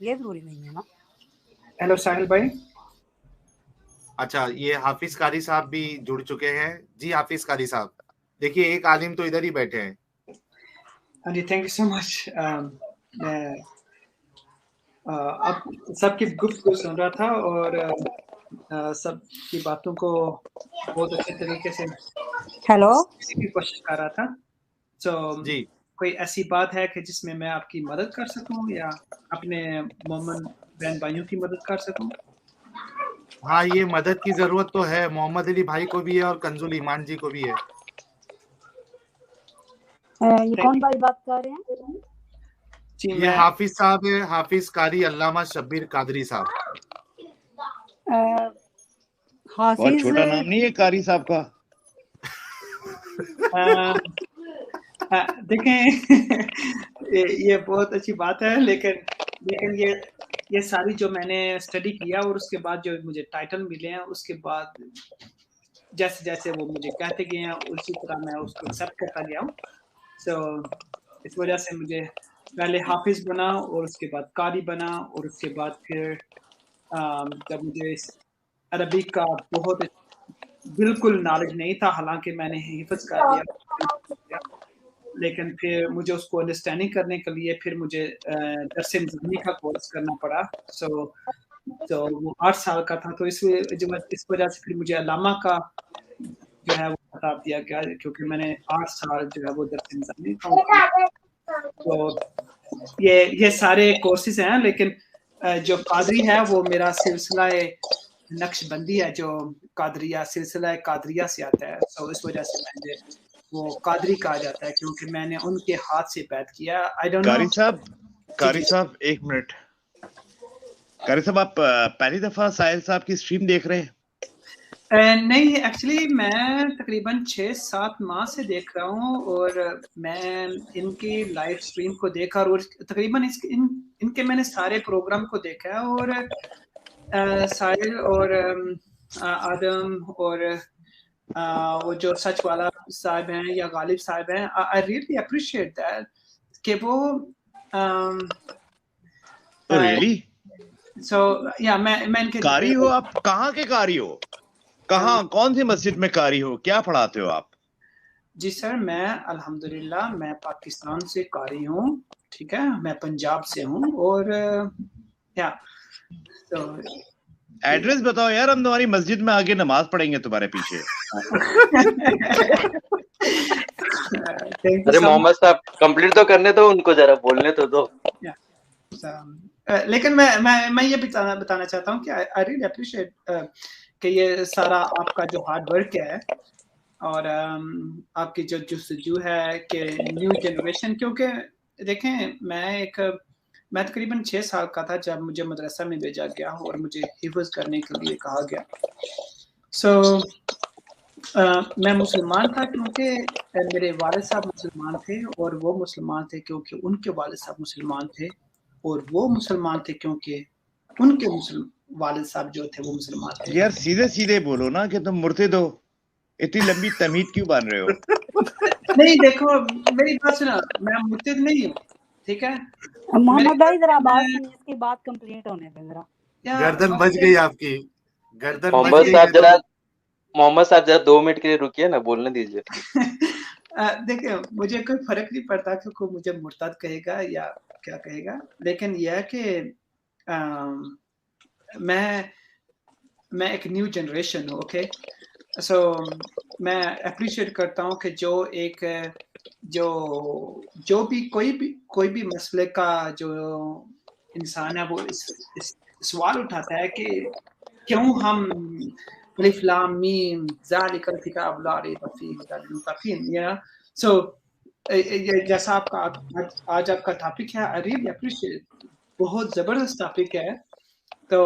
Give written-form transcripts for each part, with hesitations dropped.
یہ ضروری نہیں ہے نا. ہیلو ساحل بھائی. اچھا یہ حافظ قاری صاحب بھی جڑ چکے ہیں. جی حافظ قاری صاحب دیکھیے ایک عالم تو ادھر ہی بیٹھے ہیں. ہاں جی تھینک یو سو مچ. میں اب سب کی گفتگو سن رہا تھا اور سب کی باتوں کو بہت اچھے طریقے سے ہیلو کی کوشش کر رہا تھا. تو جی کوئی ایسی بات ہے کہ جس میں آپ کی مدد کر سکوں یا اپنے مومن بہن بھائیوں کی مدد کر سکوں؟ ہاں یہ مدد کی ضرورت تو ہے. محمد علی بھائی کو بھی ہے اور کنزول ایمان جی کو بھی ہے. یہ کون بھائی بات کر رہے ہیں؟ جی یہ میں حافظ صاحب ہے, حافظ قاری علامہ شبیر قادری صاحب. اور حافظ چھوٹا نام نہیں ہے قاری صاحب کا؟ دیکھیں یہ بہت اچھی بات ہے لیکن یہ ساری جو میں نے اسٹڈی کیا اور اس کے بعد جو مجھے ٹائٹل ملے ہیں اس کے بعد جیسے جیسے وہ مجھے کہتے گئے ہیں اسی طرح میں اس کو ایکسیپٹ کرتا گیا ہوں. سو اس وجہ سے مجھے پہلے حافظ بنا اور اس کے بعد قاری بنا اور اس کے بعد پھر جب مجھے عربی کا بہت بالکل نالج نہیں تھا, حالانکہ میں نے حفظ کر لیا, لیکن پھر مجھے اس کو انڈرسٹینڈنگ کرنے کے لیے پھر مجھے درس نظامی کا کورس کرنا پڑا. تو وہ 8 سال کا تھا, تو اس وجہ سے پھر مجھے علامہ کا جو ہے وہ خطاب دیا گیا کیونکہ میں نے 8 سال جو ہے وہ درس نظامی کا. تو یہ سارے کورسز ہیں, لیکن جو قادری ہے وہ میرا سلسلہ نقش بندی ہے جو قادریہ سلسلہ قادریہ سے آتا ہے. تو اس وجہ سے مجھے وہ قادری کہا جاتا ہے کیونکہ میں نے ان کے ہاتھ سے بیعت کیا. قاری صاحب ایک منٹ. قاری صاحب آپ پہلی دفعہ ساحل صاحب کی اسٹریم دیکھ رہے ہیں؟ نہیں ایکچولی میں تقریباً 6-7 ماہ سے دیکھ رہا ہوں اور میں ان کی لائیو اسٹریم کو دیکھا اور تقریباً ان کے میں نے سارے پروگرام کو دیکھا ہے. اور ساحل اور آدم اور وہ جو سچ والا صاحب ہیں یا غالب صاحب ہیں, I really appreciate that کہ وہ ریئلی میں قاری ہو آپ؟ کہاں کے قاری ہو؟ کہاں کون سی مسجد میں قاری ہو؟ کیا پڑھاتے ہو آپ؟ جی سر میں الحمدللہ میں پاکستان سے قاری ہوں, ٹھیک ہے, میں پنجاب سے ہوں. اور ایڈریس بتاؤ یار, ہم تمہاری مسجد میں آگے نماز پڑھیں گے تمہارے پیچھے. ارے محمد صاحب کمپلیٹ تو کرنے دو ان کو, ذرا بولنے تو دو. لیکن میں یہ بتانا چاہتا ہوں کہ I really appreciate کہ یہ سارا آپ کا جو ہارڈ ورک ہے اور آپ کی جو جستجو ہے کہ نیو جنریشن, کیونکہ دیکھیں میں تقریباً 6 سال کا تھا جب مجھے مدرسہ میں بھیجا گیا اور مجھے حفظ کرنے کے لیے کہا گیا. میں مسلمان تھا کیونکہ میرے والد صاحب مسلمان تھے, اور وہ مسلمان تھے کیونکہ ان کے والد صاحب مسلمان تھے, اور وہ مسلمان تھے کیونکہ ان کے والد صاحب جو تھے وہ مسلمان تھے. یار سیدھے سیدھے بولو نا کہ تم مرتد ہو, اتنی لمبی تمہید کیوں باندھ رہے ہو؟ نہیں دیکھو میری بات سنا, میں مرتد نہیں ہوں, ٹھیک ہے. محمد بھائی ذرا بات سنیے, اس کی بات کمپلیٹ ہونے دیں ذرا. گردن بچ گئی آپ کی, گردن بچ محمد گئی. صاحب ذرا 2 منٹ کے لیے رکیے نا, بولنے دیجیے. دیکھیں مجھے کوئی فرق نہیں پڑتا کہ کوئی مجھے مرتد کہے گا یا کیا کہے گا, لیکن یہ ہے کہ میں ایک نیو جنریشن ہوں. اوکے, سو میں اپریشیٹ کرتا ہوں کہ جو بھی کوئی بھی مسئلے کا جو انسان ہے وہ اس سوال اٹھاتا ہے کہ کیوں ہم الف لام میم ذالک الکتاب لا ریب فیہ ھدی للمتقین. سو جیسا آپ کا آج آپ کا ٹاپک ہے, I really appreciate, بہت زبردست ٹاپک ہے. تو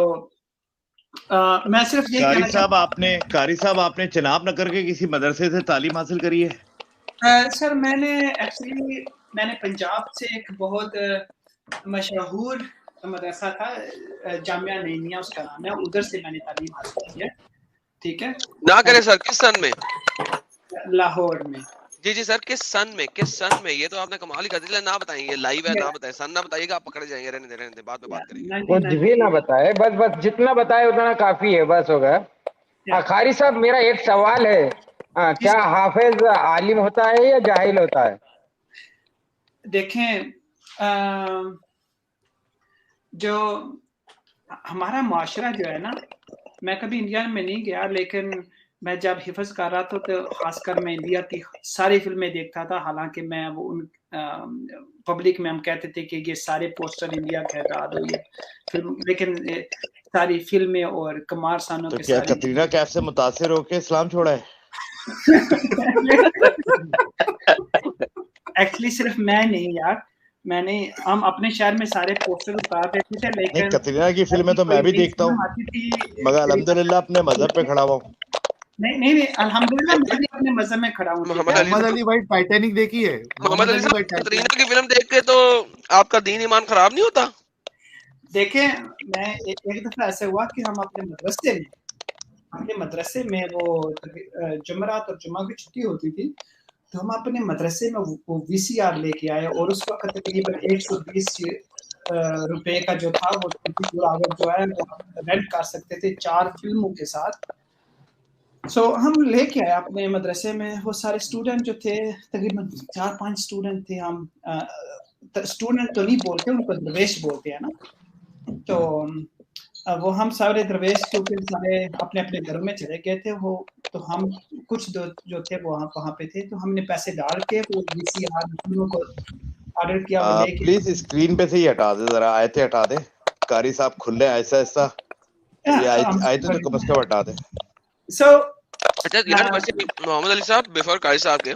میں صرف یہ کہنا چاہتا ہوں. قاری صاحب آپ نے چناب نگر کے کسی مدرسے سے تعلیم حاصل کری ہے؟ سر میں نے پنجاب سے ایک بہت مشہور مدرسہ تھا, جامعہ نعیمیہ اس کا نام ہے, ادھر سے میں نے تعلیم حاصل کی ہے, ٹھیک ہے. نہ کرے سر, کس سن میں؟ لاہور میں. جی جی سر، کس سن میں یہ تو آپ نے کمال ہی کر دیا. نہ بتائیں، یہ لائیو ہے، نہ بتائیں سن، نہ بتائیے گا آپ پکڑے جائیں گے. رہنے دے بعد میں بات کریں گے. کچھ بھی نہ بتائے، بس جتنا بتائے اتنا کافی ہے، بس ہو گیا. قاری صاحب میرا ایک سوال ہے، کیا حافظ عالم ہوتا ہے یا جاہل ہوتا ہے؟ دیکھیں جو ہمارا معاشرہ جو ہے نا، میں کبھی انڈیا میں نہیں گیا، لیکن میں جب حفظ کر رہا تھا تو خاص کر میں انڈیا کی ساری فلمیں دیکھتا تھا. حالانکہ میں وہ ان پبلک میں ہم کہتے تھے کہ یہ سارے پوسٹر انڈیا کے ہٹا دو یہ فلم، لیکن ساری فلمیں اور کمار سانوں تو کے کیا ساری کترینہ کیف سے متاثر ہو کے اسلام چھوڑا ہے؟ ایکچولی صرف میں نہیں یار، میں نے ہم اپنے شہر میں سارے پوسٹر اتار دیتے تھے، نہیں، لیکن کترینہ کی فلمیں تو میں بھی دیکھتا ہوں، مگر الحمدللہ اپنے مذہب پہ کھڑا ہوا ہوں. نہیں الحمدللہ میں بھی اپنے مذہب میں کھڑا ہوں. محمد علی بھائی ٹائٹینک دیکھی ہے؟ محمد علی صاحب کترینہ کی فلم دیکھ کے تو آپ کا دین ایمان خراب نہیں ہوتا؟ دیکھیں میں ایک دفعہ ایسا ہوا کہ ہم اپنے مدرسے میں وہ جمعرات اور جمعہ کی چھٹی ہوتی تھی، تو ہم اپنے مدرسے میں وہ VCR لے کے آئے، اور اس وقت تقریباً 120 روپے کا جو تھا وہ جو ہے وہ رینٹ کر سکتے تھے 4 فلموں کے ساتھ. سو ہم لے کے آئے اپنے مدرسے میں. وہ سارے اسٹوڈنٹ جو تھے تقریباً 4-5 اسٹوڈنٹ تھے. ہم اسٹوڈنٹ تو نہیں بولتے، ان کو درویش بولتے ہیں نا. تو وہ ہم سارے درویش کیونکہ سارے اپنے اپنے گھروں میں چلے گئے تھے، وہ تو ہم کچھ جو تھے وہ وہاں پہ تھے، تو ہم نے پیسے ڈال کے وہ VCR فلموں کو آرڈر کیا. وہ لے کے پلیز اسکرین پہ سے ہی ہٹا دے، ذرا آیتیں ہٹا دے. قاری صاحب کھلے ایسا ایسا، یہ آیتیں تو کم از کم ہٹا دے. اچھا یار ویسے محمد علی صاحب بیفور قاری صاحب کے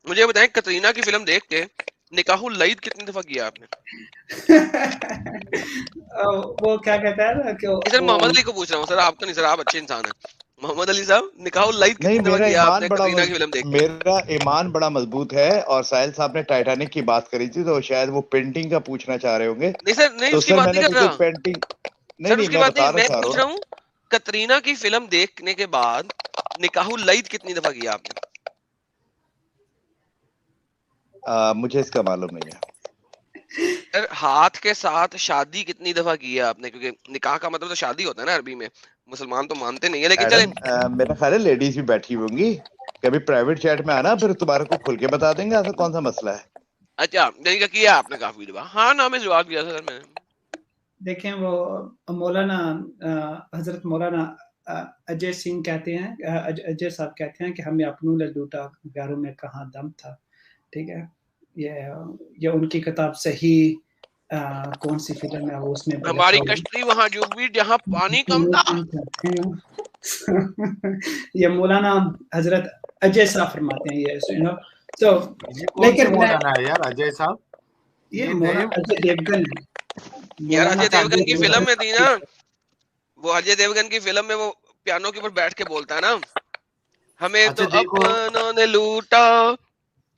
مجھے بتائیں، کترینہ کی فلم دیکھ کے نکاح العید کتنی دفعہ کیا آپ نے؟ وہ کیا کہتا ہے کہ سر محمد علی کو پوچھ رہا ہوں سر، آپ تو نہیں سر، آپ اچھے انسان ہیں. محمد علی صاحب نکاح العید کتنی نہیں، دفعہ میرا کیا آپ ایمان نے بڑا کترینہ کی فلم دیکھ کے؟ میرا ایمان بڑا مضبوط ہے. اور ساحل صاحب نے ٹائٹینک کی بات کری تھی تو شاید وہ پینٹنگ کا پوچھنا چاہ رہے ہوں گے. نہیں سر، نہیں تو اس کی سر بات میں نہیں نے کر کوئی رہا پینٹنگ سر، نہیں، اس کی میں بات نہیں، بتانا میں چاہ پوچھ رہا رہا ہوں کترینہ کی فلم دیکھنے کے بعد نکاح العید کتنی دفعہ کیا آپ نے؟ مجھے اس کا معلوم نہیں ہے. سر ہاتھ کے ساتھ شادی کتنی دفعہ کی ہے آپ نے؟ کیونکہ نکاح کا مطلب تو شادی ہوتا ہے نا عربی میں، مسلمان تو مانتے نہیں ہے، لیکن چلیں ایڈم میرا خیال ہے لیڈیز بھی بیٹھی ہوں گی، کبھی پرائیویٹ چیٹ میں آنا پھر تمہارے کو کھل کے بتا دیں گے ایسا کون سا مسئلہ ہے. اچھا یعنی کیا آپ نے کافی دفعہ؟ ہاں نام جواب دیا سر میں نے. دیکھیں وہ مولانا حضرت مولانا اجے سنگھ کہتے ہیں، اجے صاحب کہتے ہیں کہ ہمیں اپنوں نے لوٹا پیاروں میں کہاں دم تھا. ٹھیک ہے، یہ ان کی کتاب صحیح کون سی فلم ہے وہ، اس میں ہماری کشتی وہاں ڈوبی جہاں پانی کم تھا. یہ مولانا حضرت اجے صاحب فرماتے ہیں یہ. لیکن مولانا ہے یار اجے صاحب؟ یہ مولانا اجے دیوگن ہے. یار اجے دیوگن کی فلم میں تھی نا وہ، اجے دیوگن کی فلم میں وہ پیانو کے اوپر بیٹھ کے بولتا ہے نا، ہمیں تو اپنوں نے لوٹا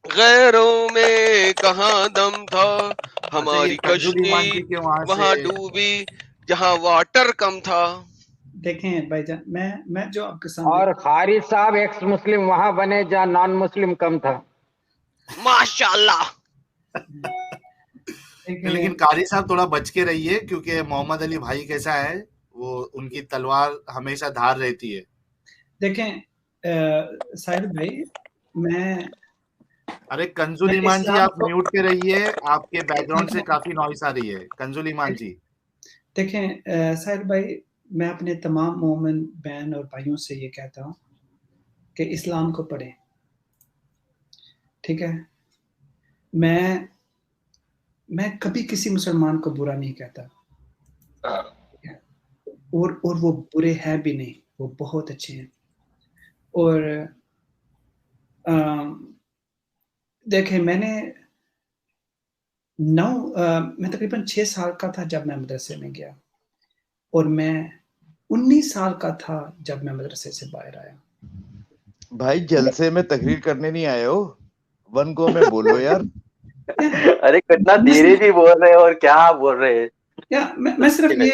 غیروں میں کہاں دم تھا، ہماری کشتی وہاں ڈوبی جہاں واٹر کم تھا. دیکھیں بھائی جان، میں جو آپ کے سامنے، اور قاری صاحب ایکس مسلم وہاں بنے جہاں نان مسلم کم تھا. ماشاءاللہ. لیکن قاری صاحب تھوڑا بچ کے رہیے، کیونکہ محمد علی بھائی کیسا ہے، وہ ان کی تلوار ہمیشہ دھار رہتی ہے. دیکھیں ساحل بھائی، میں ارے کنزول ایمان جی آپ میوٹ پہ رہیے، آپ کے بیک گراؤنڈ سے کافی نوائز آ رہی ہے. کنزول ایمان جی دیکھیں ساحل بھائی، میں اپنے تمام مومن بہن اور بھائیوں سے یہ کہتا ہوں کہ اسلام کو پڑھیں. ٹھیک ہے، میں کبھی کسی مسلمان کو برا نہیں کہتا، اور وہ برے ہیں بھی نہیں، وہ بہت اچھے ہیں. اور دیکھیں میں تقریباً 6 سال کا تھا جب میں مدرسے میں گیا، اور میں 19 سال کا تھا جب میں مدرسے سے باہر آیا. بھائی جلسے میں تقریر کرنے نہیں آئے ہو، ون گو میں بولو یار. ارے کتنا دھیرے بھی بول رہے اور کیا بول رہے ہیں. میں صرف یہ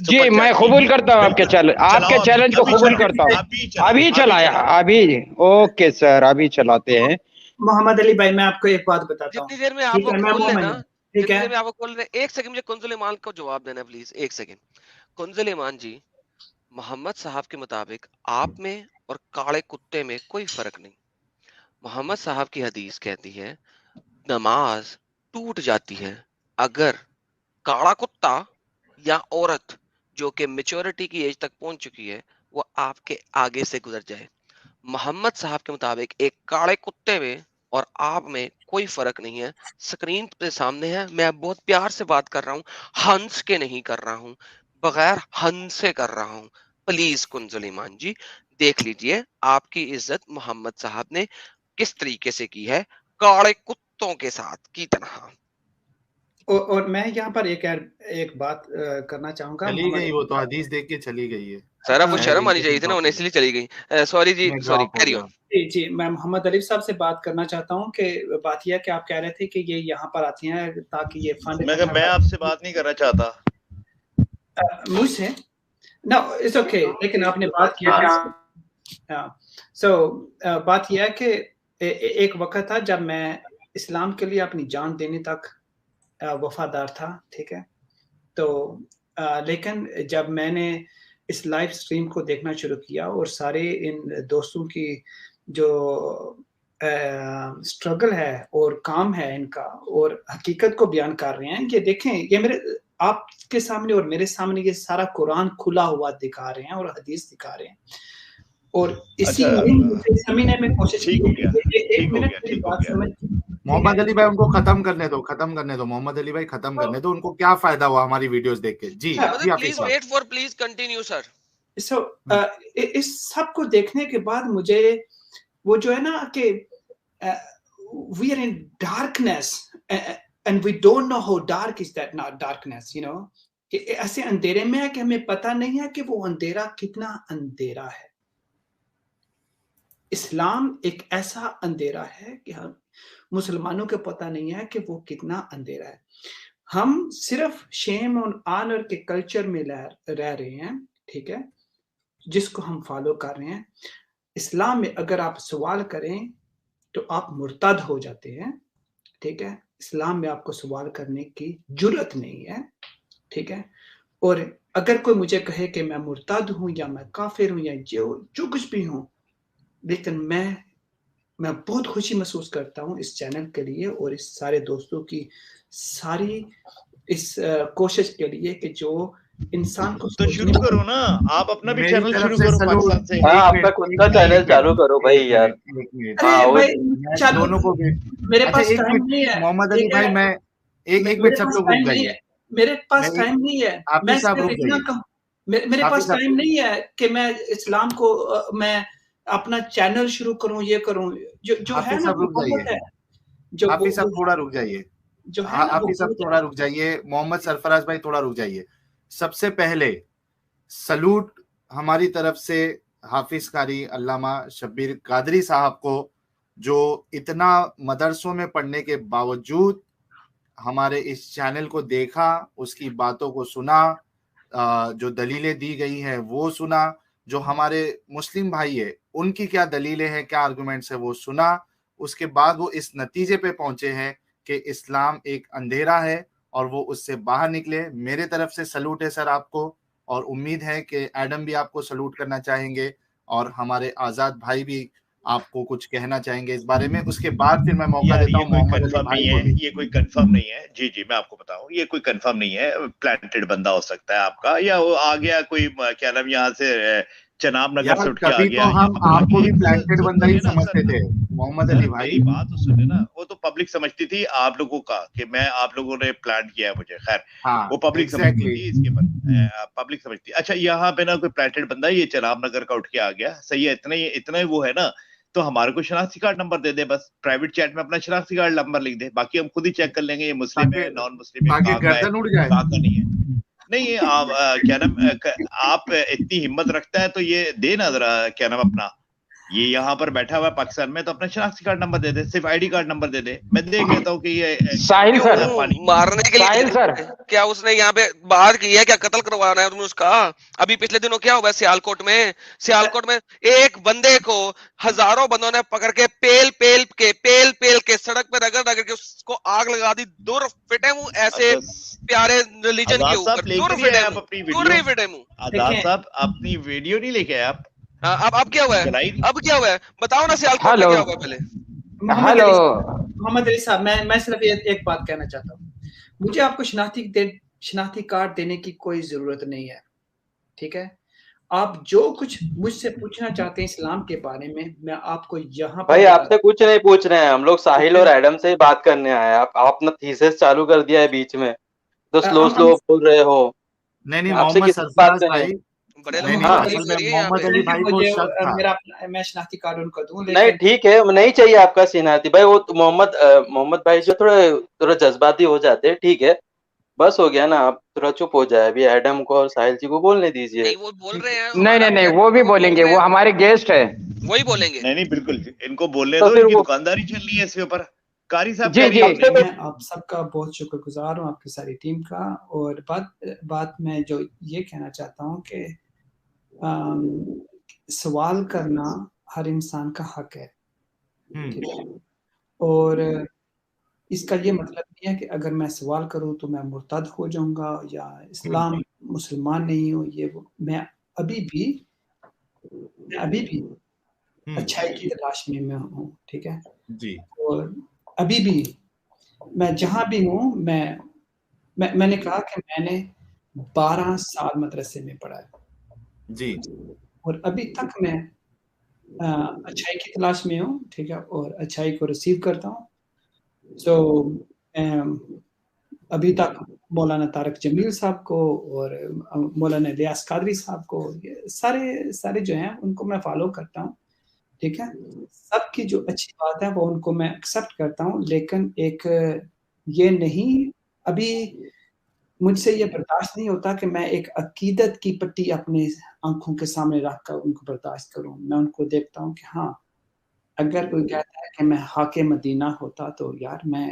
جی میں قبول کرتا ہوں آپ کے چیلنج کو قبول کرتا ہوں. ابھی چلایا ابھی. اوکے سر ابھی چلاتے ہیں. محمد علی بھائی میں آپ کو ایک بات بتاتا ہوں. جتنی دیر میں آپ کو کھول لینا, جتنی دیر میں آپ کو کھول لینا, ایک سیکنڈ مجھے کنزل ایمان کو جواب دینا پلیز, ایک سیکنڈ. کنزل ایمان جی, محمد صاحب کے مطابق آپ میں اور کاڑے کتے میں کوئی فرق نہیں. محمد صاحب کی حدیث کہتی ہے نماز ٹوٹ جاتی ہے اگر کاڑا کتا یا عورت جو کہ میچورٹی کی ایج تک پہنچ چکی ہے وہ آپ کے آگے سے گزر جائے. محمد صاحب کے مطابق ایک کاڑے کتے میں اور آپ میں کوئی فرق نہیں ہے. سکرین پہ سامنے ہے, میں بہت پیار سے بات کر رہا ہوں, ہنس کے نہیں کر رہا ہوں, بغیر ہنس سے کر رہا ہوں. پلیز کنزل ایمان جی دیکھ لیجئے آپ کی عزت محمد صاحب نے کس طریقے سے کی ہے, کاڑے کتوں کے ساتھ کی طرح. اور میں یہاں پر ایک بات کرنا چاہوں گا. چلی گئی وہ تو حدیث دیکھ کے چلی گئی ہے سر آپ کو شرم آنی چاہیے تھی نا, انہیں اس لیے چلی گئی. Sorry ji, sorry, carry on. جی میں محمد علی صاحب سے بات کرنا چاہتا ہوں کہ بات یہ ہے کہ آپ کہہ رہے تھے کہ یہ یہاں پر آتی ہیں تاکہ یہ فنڈ. میں آپ سے بات نہیں کرنا چاہتا مجھ سے. نو اٹس اوکے, لیکن آپ نے بات کیا. سو بات یہ ہے کہ ایک وقت تھا جب میں اسلام کے لیے اپنی جان دینے تک وفادار تھا, ٹھیک ہے. تو لیکن جب میں نے اس لائف سٹریم کو دیکھنا شروع کیا اور سارے ان دوستوں کی جو سٹرگل ہے اور کام ہے ان کا اور حقیقت کو بیان کر رہے ہیں, یہ دیکھیں, یہ میرے آپ کے سامنے اور میرے سامنے یہ سارا قرآن کھلا ہوا دکھا رہے ہیں اور حدیث دکھا رہے ہیں. اور اسی سمینے میں کوشش کی. ایک منٹ میری بات سمجھ. محمد علی بھائی ان کو ختم کرنے دو محمد علی بھائی ختم کرنے دو, ان کو کیا فائدہ ہوا ہماری ویڈیوز دیکھ کے. جی please wait for, please continue sir. So اس سب کو دیکھنے کے بعد مجھے وہ جو ہے نا کہ we are in darkness and we don't know how dark is that not darkness, you know, کہ ایسے اندھیرے میں ہے کہ ہمیں پتہ نہیں ہے کہ وہ اندھیرا کتنا اندھیرا ہے. اسلام ایک ایسا اندھیرا ہے کہ ہم مسلمانوں کو پتہ نہیں ہے کہ وہ کتنا اندھیرا ہے. ہم صرف شیم اور آنر کے کلچر میں رہ رہے ہیں, ٹھیک ہے, جس کو ہم فالو کر رہے ہیں. اسلام میں اگر آپ سوال کریں تو آپ مرتد ہو جاتے ہیں, ٹھیک ہے. اسلام میں آپ کو سوال کرنے کی جرأت نہیں ہے, ٹھیک ہے. اور اگر کوئی مجھے کہے کہ میں مرتد ہوں یا میں کافر ہوں یا جو کچھ بھی ہوں, لیکن میں بہت خوشی محسوس کرتا ہوں اس چینل کے لیے اور اس سارے دوستوں کی ساری اس کوشش کے لیے کہ جو انسان کو تو شروع کرو نا, آپ اپنا بھی چینل شروع کرو پاکستان سے. ہاں آپ کا خود کا چینل چالو کرو بھائی یار. دونوں کو میرے پاس ٹائم نہیں ہے. محمد علی بھائی میں ایک منٹ سب لوگ رک جائیے. میرے پاس ٹائم نہیں ہے, میں صرف اتنا کہوں, میرے پاس ٹائم نہیں ہے کہ میں اسلام کو میں اپنا چینل شروع کروں, یہ کروں جو ہے نا. حافظ صاحب تھوڑا رک جائیے, حافظ صاحب تھوڑا رک جائیے. محمد سرفراز بھائی تھوڑا رک جائیے. سب سے پہلے سلوٹ ہماری طرف سے حافظ قاری علامہ شبیر قادری صاحب کو, جو اتنا مدرسوں میں پڑھنے کے باوجود ہمارے اس چینل کو دیکھا, اس کی باتوں کو سنا, جو دلیلیں دی گئی ہیں وہ سنا, جو ہمارے مسلم بھائی ہیں ان کی کیا دلیلیں ہیں, کیا آرگومنٹس ہیں وہ سنا. اس کے بعد وہ اس نتیجے پہ پہنچے ہیں کہ اسلام ایک اندھیرا ہے اور وہ اس سے باہر نکلے. میرے طرف سے سلوٹ ہے سر آپ کو, اور امید ہے کہ ایڈم بھی آپ کو سلوٹ کرنا چاہیں گے اور ہمارے آزاد بھائی بھی آپ کو کچھ کہنا چاہیں گے اس بارے میں. اس کے بعد پھر میں موقع دیتا ہوں محمد علی بھائی کو. یہ کوئی کنفرم نہیں ہے. جی میں آپ کو بتاؤں, یہ کوئی کنفرم نہیں ہے. پلانٹڈ بندہ ہو سکتا ہے آپ کا, یا وہ آ گیا کوئی کیا نام یہاں سے چناب نگر سے اٹھ کے آ گیا. ہم آپ کو بھی پلانٹڈ بندہ ہی سمجھتے تھے محمد علی بھائی. بات تو سنے نا, وہ تو پبلک سمجھتی تھی آپ لوگوں کا کہ میں آپ لوگوں نے پلانٹ کیا ہے مجھے. خیر وہ پبلک سمجھتی تھی, اس کے بعد پبلک سمجھتی. اچھا یہاں پہ نا کوئی پلانٹڈ بندہ یہ چناب نگر کا اٹھ کے آ گیا, صحیح ہے, اتنا ہی وہ ہے نا, تو ہمارے کو شناختی کارڈ نمبر دے دے بس, پرائیویٹ چیٹ میں اپنا شناختی کارڈ نمبر لکھ دے, باقی ہم خود ہی چیک کر لیں گے یہ مسلم ہے نان مسلم ہے, گردن اڑ جائے نہیں ہے. نہیں کیا نام, آپ اتنی ہمت رکھتا ہے تو یہ دے نا ذرا کیا نام اپنا یہ یہاں پر بیٹھا ہوا ہے پاکستان میں تو اپنا شناختی کارڈ نمبر دے دے, صرف آئی ڈی کارڈ نمبر دے دے, میں دیکھ لیتا ہوں کہ یہ ساحل سر مارنے کے لیے ساحل سر کیا اس نے یہاں پہ باہر کی ہے, کیا قتل کروانا ہے اس کا؟ ابھی پچھلے دنوں کیا ہوا ہے سیالکوٹ میں ایک بندے کو ہزاروں بندوں نے پکڑ کے پیل کے سڑک پہ رگڑ کے اس کو آگ لگا دی. دور فٹے منہ ایسے پیارے ریلیجن کے اوپر, دور فٹے منہ. آزاد صاحب اپنی ویڈیو نہیں لے کے آئے آپ؟ اب کیا ہوا ہے بتاؤ نا, سیالکوٹ میں کیا ہوا پہلے؟ ہلو محمد علی صاحب, میں صرف ایک بات کہنا چاہتا ہوں, مجھے آپ کو شناختی کارڈ دینے کی کوئی ضرورت نہیں ہے, ٹھیک ہے؟ آپ جو کچھ مجھ سے پوچھنا چاہتے ہیں اسلام کے بارے میں آپ کو یہاں بھائی آپ سے کچھ نہیں پوچھ رہے ہیں, ہم لوگ ساحل اور ایڈم سے ہی بات کرنے آئے ہیں. آپ اپنا تھیسس چالو کر دیا ہے بیچ میں, تو سلو بول رہے ہو. نہیں آپ سے محمد کس بات سرفراز کریں؟ بھائی, محمد علی بھائی کو شک تھا. میں شناختی کارڈ ان کو دوں, نہیں ٹھیک ہے, نہیں چاہیے آپ کا شناختی. بھائی وہ محمد بھائی جو تھوڑا جذباتی ہو جاتے ہیں, ٹھیک ہے بس ہو گیا نا, آپ تھوڑا چپ ہو جائے. ابھی ایڈم کو اور ساحل جی کو بولنے دیجیے. وہ بول رہے ہیں, نہیں وہ بھی بولیں گے, وہ ہمارے گیسٹ ہے, وہی بولیں گے. نہیں بالکل, ان کو بولنے تو دو, پھر ان کی وہ دکانداری چل رہی ہے اس کے اوپر. قاری صاحب جی میں آپ سب کا بہت شکر گزار ہوں, آپ کی ساری ٹیم کا. اور بات میں جو یہ کہنا چاہتا ہوں کہ سوال کرنا ہر انسان کا حق ہے, ٹھیک ہے؟ اور اس کا یہ مطلب نہیں ہے کہ اگر میں سوال کروں تو میں مرتد ہو جاؤں گا یا اسلام مسلمان نہیں ہوں. یہ میں ابھی بھی اچھائی کی تلاش میں ہوں, ٹھیک ہے جی. اور ابھی بھی میں جہاں بھی ہوں, میں نے کہا کہ میں نے 12 سال مدرسے میں پڑھا ہے جی, اور ابھی تک میں اچھائی کی تلاش میں ہوں, ٹھیک ہے, اور اچھائی کو ریسیو کرتا ہوں. ابھی تک مولانا طارق جمیل صاحب کو اور مولانا الیاس قادری صاحب کو, یہ سارے جو ہیں ان کو میں فالو کرتا ہوں, ٹھیک ہے. سب کی جو اچھی بات ہے وہ ان کو میں ایکسیپٹ کرتا ہوں, لیکن ایک یہ نہیں, ابھی مجھ سے یہ برداشت نہیں ہوتا کہ میں ایک عقیدت کی پٹی اپنے آنکھوں کے سامنے رکھ کر ان کو برداشت کروں. میں ان کو دیکھتا ہوں کہ ہاں, اگر کوئی کہتا ہے کہ میں حاکم مدینہ ہوتا تو یار میں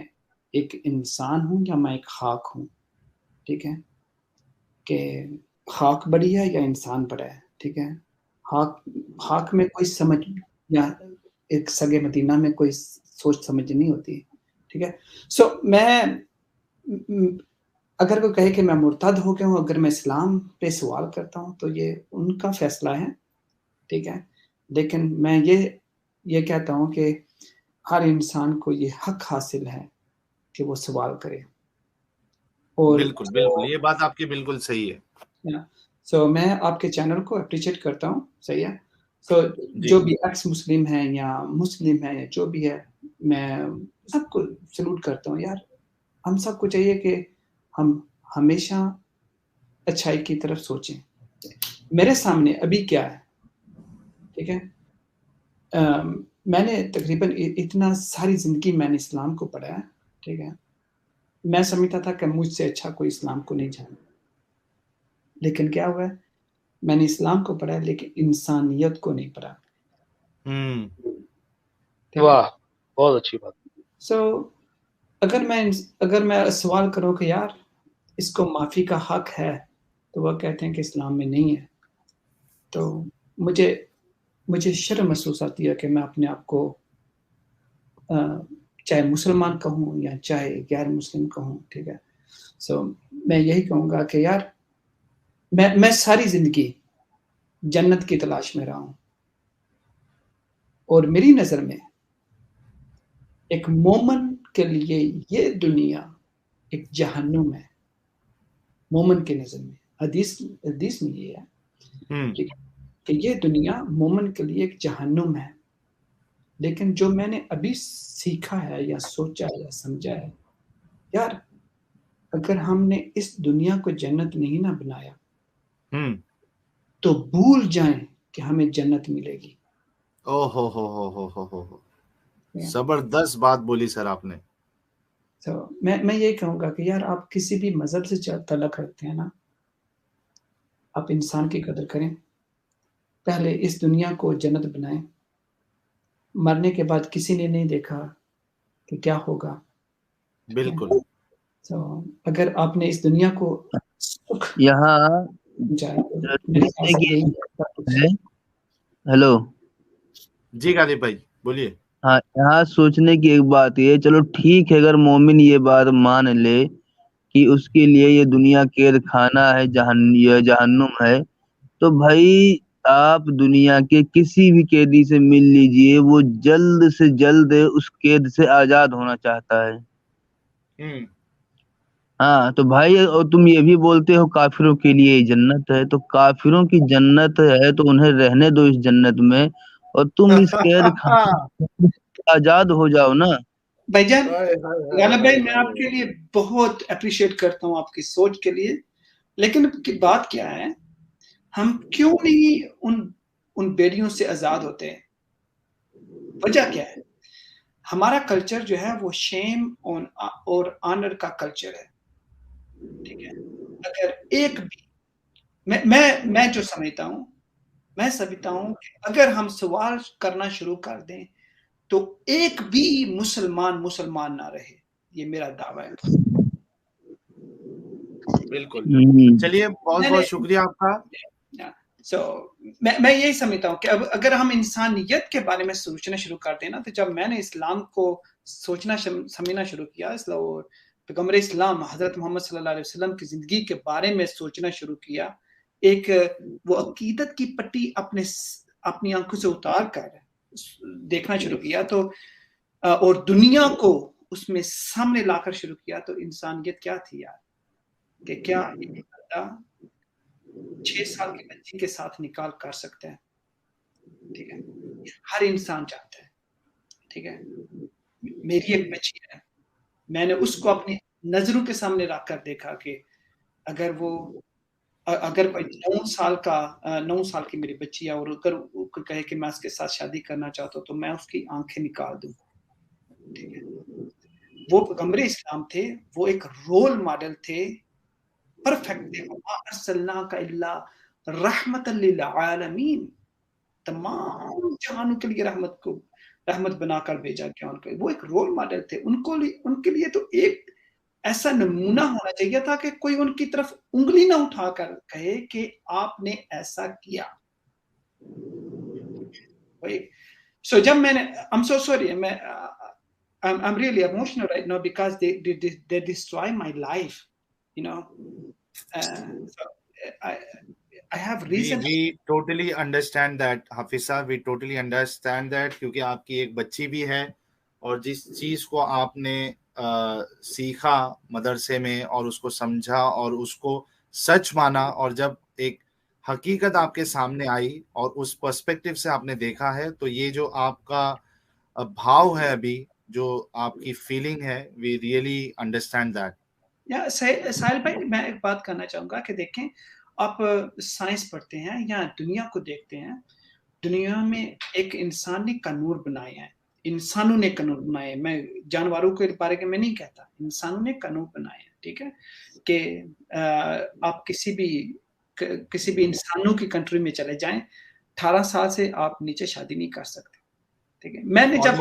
ایک انسان ہوں یا میں ایک خاک ہوں, ٹھیک ہے, کہ خاک بڑی ہے یا انسان بڑا ہے, ٹھیک ہے. خاک میں کوئی سمجھ یا ایک سگے مدینہ میں کوئی سوچ سمجھ نہیں ہوتی, ٹھیک ہے. سو میں اگر کوئی کہے کہ میں مرتد ہو گیا ہوں اگر میں اسلام پہ سوال کرتا ہوں تو یہ ان کا فیصلہ ہے, ٹھیک ہے. لیکن میں یہ کہتا ہوں کہ ہر انسان کو یہ حق حاصل ہے کہ وہ سوال کرے. اور بالکل یہ بات آپ کی بالکل صحیح ہے. سو میں آپ کے چینل کو اپریشیٹ کرتا ہوں, صحیح ہے. سو جو بھی ایکس مسلم ہیں یا مسلم ہیں یا جو بھی ہے, میں سب کو سلوٹ کرتا ہوں. یار ہم سب کو چاہیے کہ ہم ہمیشہ اچھائی کی طرف سوچیں. میرے سامنے ابھی کیا ہے, ٹھیک ہے, میں نے تقریباً اتنا ساری زندگی میں نے اسلام کو پڑھا ہے, ٹھیک ہے. میں سمجھتا تھا کہ مجھ سے اچھا کوئی اسلام کو نہیں جانا, لیکن کیا ہوا ہے, میں نے اسلام کو پڑھا لیکن انسانیت کو نہیں پڑھا. واہ بہت اچھی بات. سو اگر میں سوال کروں کہ یار اس کو معافی کا حق ہے, تو وہ کہتے ہیں کہ اسلام میں نہیں ہے. تو مجھے شرم محسوس آتی ہے کہ میں اپنے آپ کو چاہے مسلمان کہوں یا چاہے غیر مسلم کہوں, ٹھیک ہے. سو میں یہی کہوں گا کہ یار میں ساری زندگی جنت کی تلاش میں رہا ہوں, اور میری نظر میں ایک مومن کے لیے یہ دنیا ایک جہنم ہے. مومن کے نظر میں حدیث میں یہ ہے کہ یہ دنیا مومن کے لیے ایک جہنم ہے. لیکن جو میں نے ابھی سیکھا ہے یا سوچا ہے یا سمجھا ہے, یار اگر ہم نے اس دنیا کو جنت نہیں نہ بنایا تو بھول جائیں کہ ہمیں جنت ملے گی. ہو زبردست بات بولی سر آپ نے. میں یہ کہوں گا کہ یار آپ کسی بھی مذہب سے تعلق رکھتے ہیں نا, آپ انسان کی قدر کریں, پہلے اس دنیا کو جنت بنائیں, مرنے کے بعد کسی نے نہیں دیکھا کہ کیا ہوگا. بالکل. تو اگر آپ نے اس دنیا کو یہاں ہیلو جی غالب بھائی بولیے. ہاں یہاں سوچنے کی ایک بات یہ، چلو ٹھیک ہے اگر مومن یہ بات مان لے کہ اس کے لیے یہ دنیا قید خانہ ہے، جہنم ہے، تو بھائی آپ دنیا کے کسی بھی قیدی سے مل لیجئے، وہ جلد سے جلد اس قید سے آزاد ہونا چاہتا ہے. ہاں تو بھائی اور تم یہ بھی بولتے ہو کافروں کے لیے جنت ہے، تو کافروں کی جنت ہے تو انہیں رہنے دو اس جنت میں، اور تم اس قید خانے آزاد ہو جاؤ نا. بھائی جان غالب بھائی میں آپ کے لیے بہت اپریشیٹ کرتا ہوں آپ کی سوچ کے لیے، لیکن بات کیا ہے، ہم کیوں نہیں ان بیڑیوں سے آزاد ہوتے ہیں؟ وجہ کیا ہے؟ ہمارا کلچر جو ہے وہ شیم اور آنر کا کلچر ہے. ٹھیک ہے، اگر ایک بھی میں جو سمجھتا ہوں کہ اگر ہم سوال کرنا شروع کر دیں تو ایک بھی مسلمان نہ رہے، یہ میرا دعویٰ ہے. بالکل. چلیے بہت بہت شکریہ آپ کا. میں یہی سمجھتا ہوں کہ اگر ہم انسانیت کے بارے میں سوچنا شروع کر دیں نا، تو جب میں نے اسلام کو سوچنا سمجھنا شروع کیا، پیغمبر اسلام حضرت محمد صلی اللہ علیہ وسلم کی زندگی کے بارے میں سوچنا شروع کیا، ایک وہ عقیدت کی پٹی اپنی آنکھوں سے اتار کر دیکھنا شروع کیا، تو اور دنیا کو اس میں سامنے لا کر شروع کیا، تو انسانیت کیا تھی یار، کہ کیا 6 سال کی بچی کے ساتھ نکال کر سکتے ہیں. ٹھیک ہے، ہر انسان چاہتا ہے. ٹھیک ہے، میری ایک بچی ہے، میں نے اس کو اپنی نظروں کے سامنے رکھ کر دیکھا کہ اگر کوئی 9 سال کی میری بچی ہے اور اگر کہے کہ میں اس کے ساتھ شادی کرنا چاہتا ہوں تو میں اس کی آنکھیں نکال دوں. ٹھیک ہے، وہ پیغمبر اسلام تھے، وہ ایک رول ماڈل تھے، پرفیکٹ تھے. وَمَا أَرْسَلْنَاكَ إِلَّا رَحْمَةً لِّلْعَالَمِينَ، تمام جہانوں کے لیے رحمت بنا کر بھیجا گیا ان کو. وہ ایک رول ماڈل تھے. ان کے لیے تو ایک ایسا نمونہ ہونا چاہیے تھا کہ کوئی ان کی طرف انگلی نہ اٹھا کر کہے کہ آپ نے ایسا کیا. So جب میں نے I'm so sorry, I'm really emotional right now because they destroy my life, you know. So I have reason. We totally understand that, حافظ صاحب, we totally understand that, کیونکہ آپ کی ایک بچی بھی ہے اور جس چیز کو آپ نے سیکھا مدرسے میں اور اس کو سمجھا اور اس کو سچ مانا، اور جب ایک حقیقت آپ کے سامنے آئی اور اس پرسپیکٹیو سے آپ نے دیکھا ہے، تو یہ جو آپ کا بھاؤ ہے ابھی، جو آپ کی فیلنگ ہے، we really understand that. ساحل بھائی میں ایک بات کرنا چاہوں گا کہ دیکھیں، آپ سائنس پڑھتے ہیں یا دنیا کو دیکھتے ہیں، دنیا میں ایک انسان نے قانون بنائے ہیں، انسانوں نے قانون بنائے. میں جانوروں کے بارے میں نہیں کہتا، انسانوں نے قانون بنائے ہیں. ٹھیک ہے، کہ آپ کسی بھی انسانوں کی کنٹری میں چلے جائیں، 18 سال سے آپ نیچے شادی نہیں کر سکتے. ٹھیک ہے، میں نے جب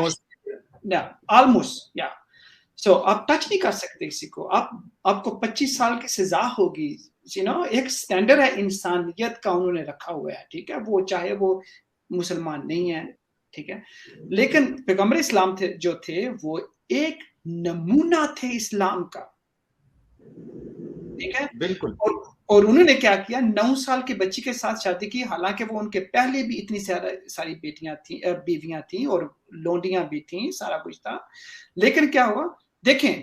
آلموسٹ سو آپ ٹچ نہیں کر سکتے کسی کو. آپ کو 25 سال کی سزا ہوگی. ایک سٹینڈرڈ ہے انسانیت کا انہوں نے رکھا ہوا ہے. ٹھیک ہے، وہ چاہے وہ مسلمان نہیں ہے. ٹھیک ہے، لیکن پیغمبر اسلام جو تھے وہ ایک نمونہ تھے اسلام کا. ٹھیک ہے، بالکل. اور انہوں نے کیا کیا، 9 سال کی بچی کے ساتھ شادی کی، حالانکہ وہ ان کے پہلے بھی اتنی ساری بیویاں تھیں اور لونڈیاں بھی تھیں، سارا کچھ تھا. لیکن کیا ہوا، دیکھیں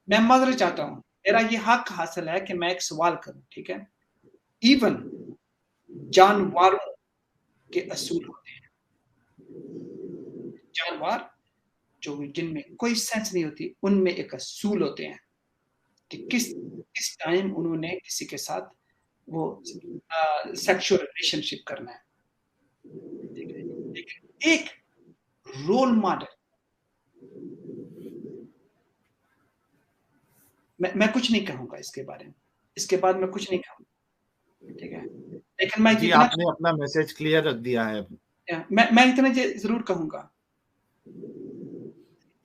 میں معذرت چاہتا ہوں، میرا یہ حق حاصل ہے کہ میں ایک سوال کروں. ٹھیک ہے، ایون جانوروں کے اصول ہوتے ہیں. جانور جن میں کوئی سینس نہیں ہوتی، ان میں ایک اصول ہوتے ہیں کہ کس ٹائم انہوں نے کسی کے ساتھ وہ سیکشل ریلیشن شپ کرنا ہے. ایک رول ماڈل، میں کچھ نہیں کہوں گا اس کے بارے میں، اس کے بعد میں کچھ نہیں کہوں گا. ٹھیک ہے، لیکن میں جی آپ نے اپنا میسج کلیئر رکھ دیا ہے. میں اتنا ضرور کہوں گا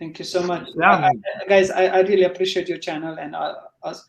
Thank you so much, guys. I really appreciate your channel and us.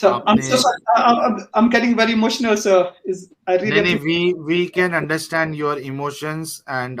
So I'm so sorry. I'm getting very emotional, so I really we can understand your emotions, and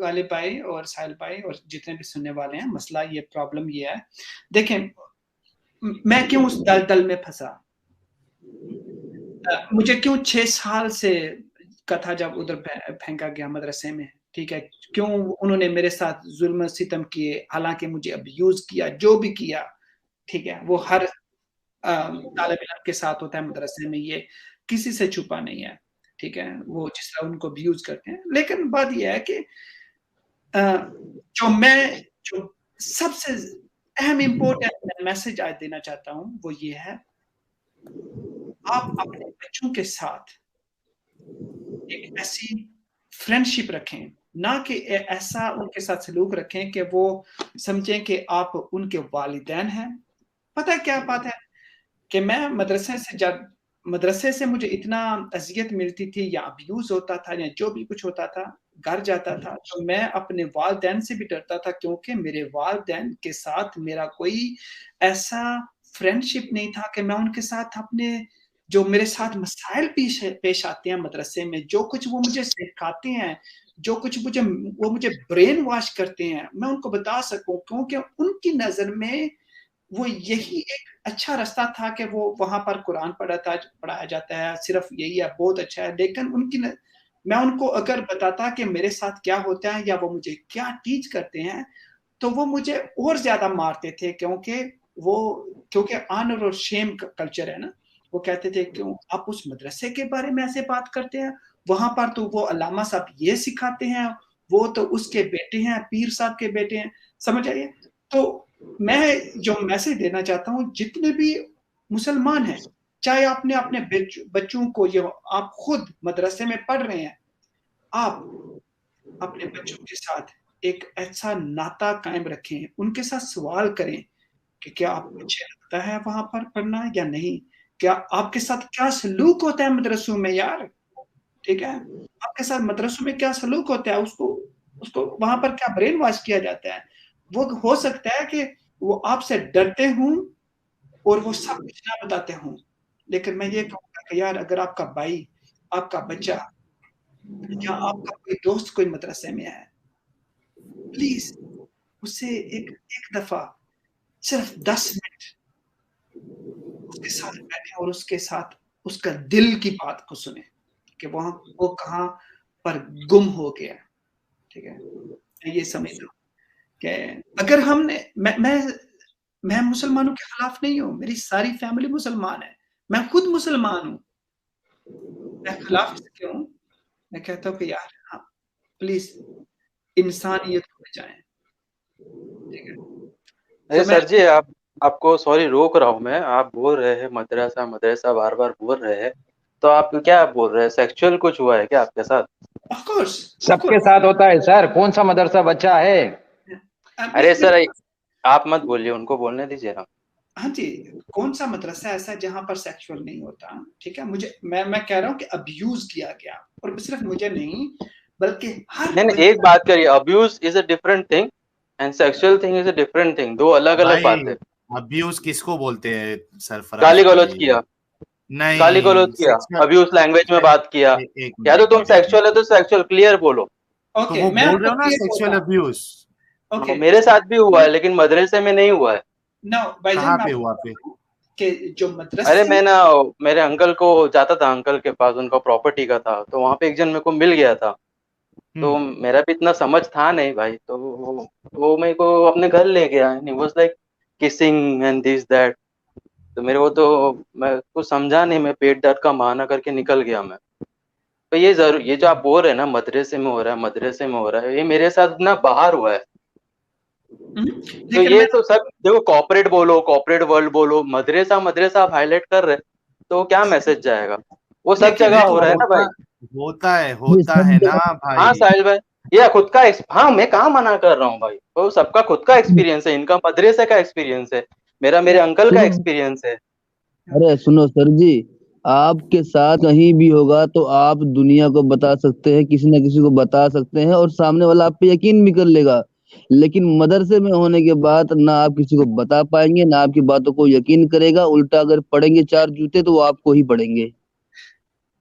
غالب بھائی اور ساحل بھائی اور جتنے بھی سننے والے ہیں، مسئلہ یہ پرابلم یہ ہے، دیکھیں میں کیوں اس دل میں پھنسا، مجھے کیوں 6 سال سے کا تھا جب ادھر پھینکا گیا مدرسے میں، ٹھیک ہے، کیوں انہوں نے میرے ساتھ ظلم و ستم کیے، حالانکہ مجھے ابیوز کیا، جو بھی کیا، ٹھیک ہے، وہ ہر طالب علم کے ساتھ ہوتا ہے مدرسے میں، یہ کسی سے چھپا نہیں ہے، ٹھیک ہے، وہ جس طرح ان کو ابیوز کرتے ہیں، لیکن بات یہ ہے کہ جو سب سے اہم امپورٹنٹ میسج آج دینا چاہتا ہوں وہ یہ ہے، آپ اپنے بچوں کے ساتھ ایک ایسی فرینڈشپ رکھیں، نہ کہ ایسا ان کے ساتھ سلوک رکھیں کہ وہ سمجھیں کہ آپ ان کے والدین ہیں۔ پتہ ہے کیا بات ہے کہ میں مدرسے سے مجھے اتنا اذیت ملتی تھی یا ابیوز ہوتا تھا یا جو بھی کچھ ہوتا تھا، گھر جاتا تھا تو میں اپنے والدین سے بھی ڈرتا تھا، کیونکہ میرے والدین کے ساتھ میرا کوئی ایسا فرینڈشپ نہیں تھا کہ میں ان کے ساتھ اپنے جو میرے ساتھ مسائل پیش آتے ہیں مدرسے میں، جو کچھ وہ مجھے سکھاتے ہیں، جو کچھ وہ مجھے برین واش کرتے ہیں، میں ان کو بتا سکوں، کیونکہ ان کی نظر میں وہ یہی ایک اچھا راستہ تھا کہ وہ وہاں پر قرآن پڑھایا جاتا ہے، صرف یہی ہے، بہت اچھا ہے، لیکن میں ان کو اگر بتاتا کہ میرے ساتھ کیا ہوتا ہے یا وہ مجھے کیا ٹیچ کرتے ہیں تو وہ مجھے اور زیادہ مارتے تھے، کیونکہ آنر اور شیم کا کلچر ہے نا، وہ کہتے تھے کیوں آپ اس مدرسے کے بارے میں ایسے بات کرتے ہیں، وہاں پر تو وہ علامہ صاحب یہ سکھاتے ہیں، وہ تو اس کے بیٹے ہیں، پیر صاحب کے بیٹے ہیں، سمجھ آئیے۔ تو میں جو میسج دینا چاہتا ہوں، جتنے بھی مسلمان ہیں، چاہے آپ نے اپنے بچوں کو آپ خود مدرسے میں پڑھ رہے ہیں، آپ اپنے بچوں کے ساتھ ایک ایسا ناطہ قائم رکھیں، ان کے ساتھ سوال کریں کہ کیا آپ کو اچھا لگتا ہے وہاں پر پڑھنا یا نہیں، کیا آپ کے ساتھ کیا سلوک ہوتا ہے مدرسوں میں یار، ٹھیک ہے، آپ کے ساتھ مدرسوں میں کیا سلوک ہوتا ہے، اس کو وہاں پر کیا برین واش کیا جاتا ہے۔ وہ ہو سکتا ہے کہ وہ آپ سے ڈرتے ہوں اور وہ سب کچھ نہ بتاتے ہوں، لیکن میں یہ کہوں گا کہ یار اگر آپ کا بھائی، آپ کا بچہ یا آپ کا کوئی دوست کوئی مدرسے میں ہے، پلیز اسے ایک دفعہ صرف 10 منٹ اس کے ساتھ بیٹھیں اور اس کے ساتھ اس کا دل کی بات کو سنیں کہ وہ کہاں پر گم ہو گیا، ٹھیک ہے۔ میں یہ سمجھتا ہوں کہ اگر ہم نے میں مسلمانوں کے خلاف نہیں ہوں، میری ساری فیملی مسلمان ہے، میں خود مسلمان ہوں، میں خلاف اس کے ہوں، میں کہتا ہوں کہ یار ہاں پلیز انسانیت کو بچائیں، ٹھیک ہے۔ سر جی آپ کو سوری روک رہا ہوں میں، آپ بول رہے ہیں مدرسہ بار بار بول رہے ہیں، تو آپ کیا بول رہے ہیں، سیکچوئل کچھ ہوا ہے کیا آپ کے ساتھ؟ سب کے ساتھ ہوتا ہے سر، کون سا مدرسہ بچہ ہے؟ ارے سر آپ مت بولیے، ان کو بولنے دیجیے نا۔ ہاں جی، کون سا مدرسہ ایسا ہے جہاں پر سیکشول نہیں ہوتا، ٹھیک ہے، میں کہہ رہا ہوں کہ ابیوز کیا گیا، اور صرف مجھے نہیں بلکہ نہیں ایک بات کریے، abuse is a different thing and sexual thing is a different thing, دو الگ الگ باتیں۔ ابیوز کس کو بولتے ہیں سرفراز؟ گالی گلوچ کیا، نہیں گالی گلوچ کیا، ابیوز لینگویج میں بات کیا، یا تو تم سیکشوئل ہے تو سیکشوئل کلیئر بولو۔ تو وہ بول رہے ہو نا سیکشوئل ابیوز، میرے ساتھ بھی ہوا ہے لیکن مدرسے میں نہیں ہوا ہے۔ کہاں پہ ہوا پہ؟ کہ جو مدرسے، ارے میں نا میرے انکل کو جاتا تھا، انکل کے پاس ان کا پراپرٹی کا تھا، تو وہاں پہ ایک جن میرے کو مل گیا تھا، تو میرا بھی اتنا سمجھ تھا نہیں بھائی، تو وہ میرے کو اپنے گھر لے گیا، he was like kissing and this that، تو میرے کو تو میں کچھ سمجھا نہیں، میں پیٹ درد کا بہانہ کر کے نکل گیا میں۔ تو یہ جو آپ بول رہے ہیں نا مدرسے میں ہو رہا ہے، یہ میرے ساتھ نا باہر ہوا ہے۔ تو یہ تو سب دیکھو، کارپوریٹ بولو، کارپوریٹ ورلڈ بولو، مدرسہ آپ ہائی لائٹ کر رہے تو کیا میسج جائے گا؟ وہ سب جگہ ہو رہا ہے نا بھائی، ہوتا ہے نا بھائی۔ ہاں ساحل بھائی، یہ خود کا ہاں میں کہاں منع کر رہا ہوں بھائی، تو سب کا خود کا ایکسپیرینس ہے، ان کا مدرسے کا ایکسپیرینس ہے، میرے انکل کا ایکسپیرینس ہے۔ ارے سنو سر جی، آپ کے ساتھ کہیں بھی ہوگا تو آپ دنیا کو بتا سکتے ہیں، کسی نہ کسی کو بتا سکتے ہیں، اور سامنے والا آپ پہ یقین بھی کر لے گا، لیکن مدرسے میں ہونے کے بعد نہ آپ کسی کو بتا پائیں گے، نہ آپ کی باتوں کو یقین کرے گا، الٹا اگر پڑیں گے 4 جوتے تو وہ آپ کو ہی پڑیں گے۔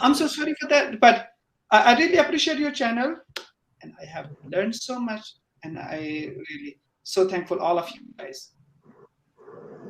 I'm so sorry for that, but I really appreciate your channel and I have learned so much and I really so thankful all of you guys.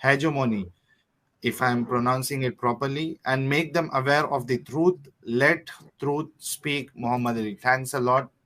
hegemony, if I am pronouncing it properly, and make them aware of the truth. Let truth speak. Muhammad Ali, thanks a lot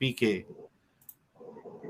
PK।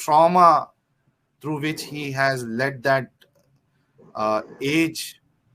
trauma through which he has led that age,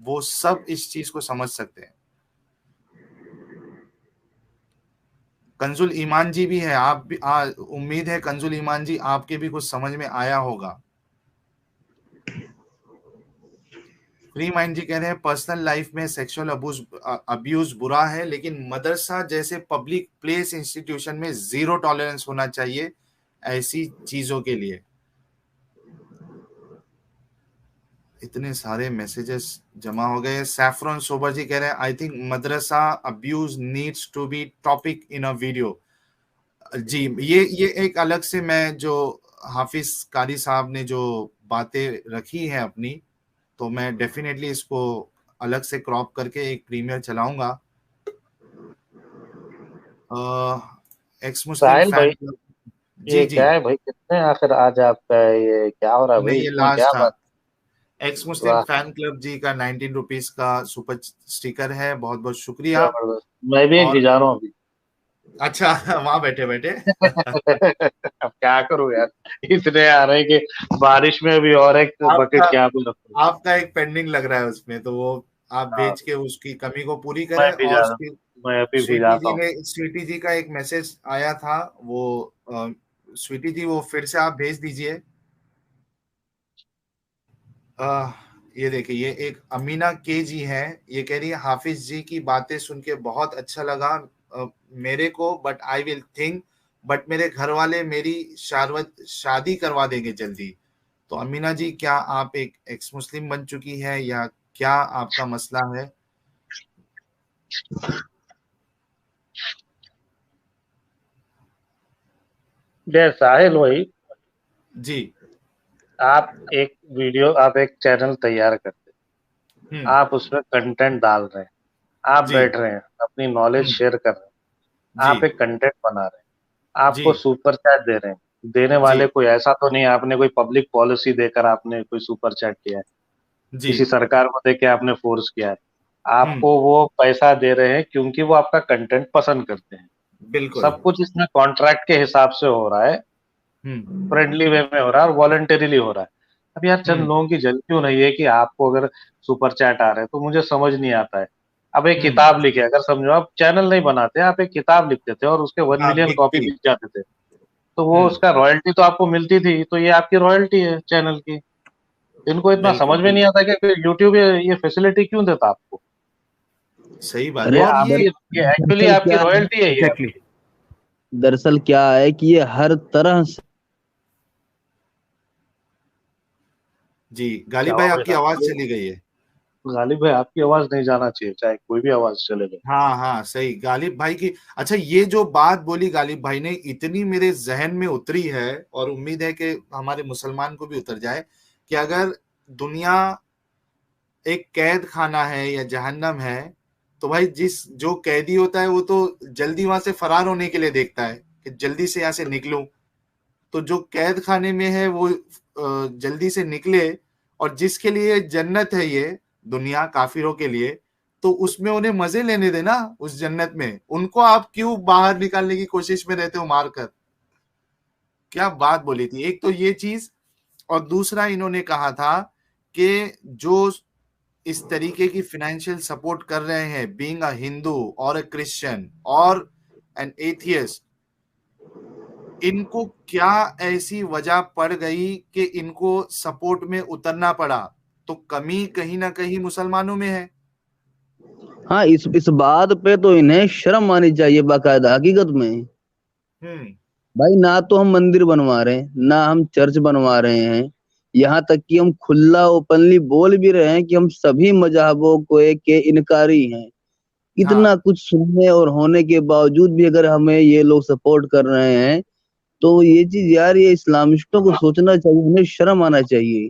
وہ سب اس چیز کو سمجھ سکتے ہیں. کنزل ایمان جی بھی ہے, آپ بھی امید ہے کنزل ایمان جی آپ کے بھی کچھ سمجھ میں آیا ہوگا. فری مائنڈ جی کہہ رہے ہیں پرسنل لائف میں سیکشول ابیوز برا ہے, لیکن مدرسہ جیسے پبلک پلیس انسٹیٹیوشن میں زیرو ٹالرنس ہونا چاہیے ایسی چیزوں کے لیے. اتنے سارے میسیجز جمع ہو گئے. سیفرون سوبر جی کہہ رہے ہیں I think madrasa abuse needs to be topic in a video. جی یہ ایک الگ سے میں جو حافظ قاری صاحب نے جو باتیں رکھی ہیں اپنی, تو میں ڈیفینیٹلی اس کو الگ سے کراپ کر کے ایک پریمیئر چلاؤں گا. Ex Muslim fan club. جی کیا ہے بھائی, کتنے آخر آج آپ کا یہ کیا ہو رہا ہے بھائی, یہ لاسٹ تھا. ایکس مسلم فین کلب جی کا 19 روپیز کا سپر اسٹیکر ہے, بہت بہت شکریہ. میں بھی ایک بھیجا رہا ہوں ابھی. اچھا وہاں بیٹھے بیٹھے اب کیا کروں یار, اتنے آ رہے کہ بارش میں بھی اور ایک بکٹ کیا آپ کا ایک پینڈنگ لگ رہا ہے اس میں, تو وہ آپ بیچ کے اس کی کمی کو پوری کریں. اور سویٹی جی کا ایک میسج آیا تھا, وہ سویٹی جی وہ پھر سے آپ بھیج دیجئے. یہ دیکھیں, یہ ایک امینہ کے جی ہے, یہ کہہ رہی ہے حافظ جی کی باتیں سن کے بہت اچھا لگا میرے کو, but I will think, but میرے گھر والے میری شادی کروا دیں گے جلدی. تو امینہ جی کیا آپ ایک ایکس مسلم بن چکی ہے یا کیا آپ کا مسئلہ ہے؟ ساحل بھائی جی, آپ ایک ویڈیو, آپ ایک چینل تیار کرتے, آپ اس میں کنٹینٹ ڈال رہے ہیں, آپ بیٹھ رہے ہیں اپنی نالج شیئر کر رہے ہیں, آپ ایک کنٹینٹ بنا رہے ہیں, آپ کو سپر چیٹ دے رہے ہیں, دینے والے کوئی ایسا تو نہیں آپ نے کوئی پبلک پالیسی دے کر آپ نے کوئی سپر چیٹ کیا ہے, کسی سرکار کو دے کے آپ نے فورس کیا ہے, آپ کو وہ پیسہ دے رہے ہیں کیونکہ وہ آپ کا کنٹینٹ پسند کرتے ہیں. سب کچھ اس میں کانٹریکٹ کے حساب سے ہو رہا ہے, فرینڈلی وے میں ہو رہا ہے اور والنٹریلی ہو رہا ہے. اب یار چند لوگوں کی جل کیوں نہیں ہے کہ آپ کو اگر سپر چیٹ آ رہے ہیں تو مجھے سمجھ نہیں آتا ہے. اب ایک کتاب لکھے, اگر سمجھو آپ چینل نہیں بناتے, آپ ایک کتاب لکھتے تھے اور اس کے 1 ملین کاپی بک جاتے تھے, تو وہ اس کا رائلٹی تو آپ کو ملتی تھی, تو یہ آپ کی رائلٹی ہے چینل کی. ان کو اتنا سمجھ میں نہیں آتا کہ یوٹیوب یہ فیسلٹی کیوں دیتا آپ کو. صحیح بات ہے, یہ ایکچولی آپ کی رائلٹی ہے. دراصل کیا ہے کہ یہ ہر طرح سے. جی غالب بھائی آپ کی آواز چلی گئی ہے. غالب بھائی آپ کی آواز نہیں جانا چاہیے, چاہے کوئی بھی آواز چلے گا. ہاں صحیح, غالب بھائی کی. اچھا یہ جو بات بولی غالب بھائی نے اتنی میرے ذہن میں اتری ہے, اور امید ہے کہ ہمارے مسلمان کو بھی اتر جائے, کہ اگر دنیا ایک قید خانہ ہے یا جہنم ہے, تو بھائی جو قیدی ہوتا ہے وہ تو جلدی وہاں سے فرار ہونے کے لیے دیکھتا ہے کہ جلدی سے یہاں سے نکلوں. تو جو قید خانے میں ہے وہ جلدی سے نکلے, اور جس کے لیے جنت ہے یہ دنیا کافروں کے لیے, تو اس میں انہیں مزے لینے دے نا اس جنت میں. ان کو آپ کیوں باہر نکالنے کی کوشش میں رہتے ہو مار کر؟ کیا بات بولی تھی. ایک تو یہ چیز, اور دوسرا انہوں نے کہا تھا کہ جو اس طریقے کی فائنینشیل سپورٹ کر رہے ہیں, بینگ اے ہندو اور اے کرسچن اور این ایتھیسٹ, ان کو کیا ایسی وجہ پڑ گئی کہ ان کو سپورٹ میں اترنا پڑا؟ تو کمی کہیں نہ کہیں مسلمانوں میں ہے. ہاں اس بات پہ تو انہیں شرم آنی چاہیے باقاعدہ حقیقت میں. بھائی نہ تو ہم مندر بنوا رہے ہیں, نہ ہم چرچ بنوا رہے ہیں, یہاں تک کہ ہم کھلا اوپنلی بول بھی رہے ہیں کہ ہم سبھی مذہبوں کو کے انکاری ہیں. اتنا کچھ سننے اور ہونے کے باوجود بھی اگر ہمیں یہ لوگ سپورٹ کر رہے ہیں, تو یہ چیز یار یہ اسلامسٹوں کو سوچنا چاہیے, انہیں شرم آنا چاہیے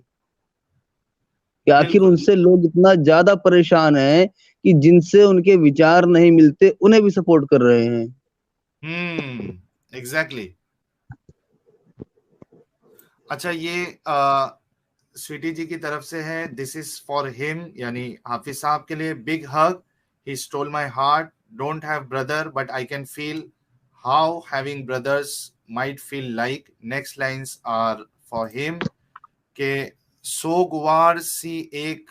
کہ آخر ان سے لوگ اتنا زیادہ پریشان ہیں کہ جن سے ان کے وچار نہیں ملتے انہیں بھی سپورٹ کر رہے ہیں. ایگزیکٹلی. اچھا یہ سویٹی جی کی طرف سے ہے, دس از فار ہم, یعنی حافظ صاحب کے لیے, big hug, he stole my heart, don't have brother but I can feel how having brothers might feel like. Next lines are for ہم کہ سوگوار سی ایک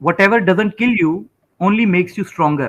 whatever doesn't kill you only makes you stronger।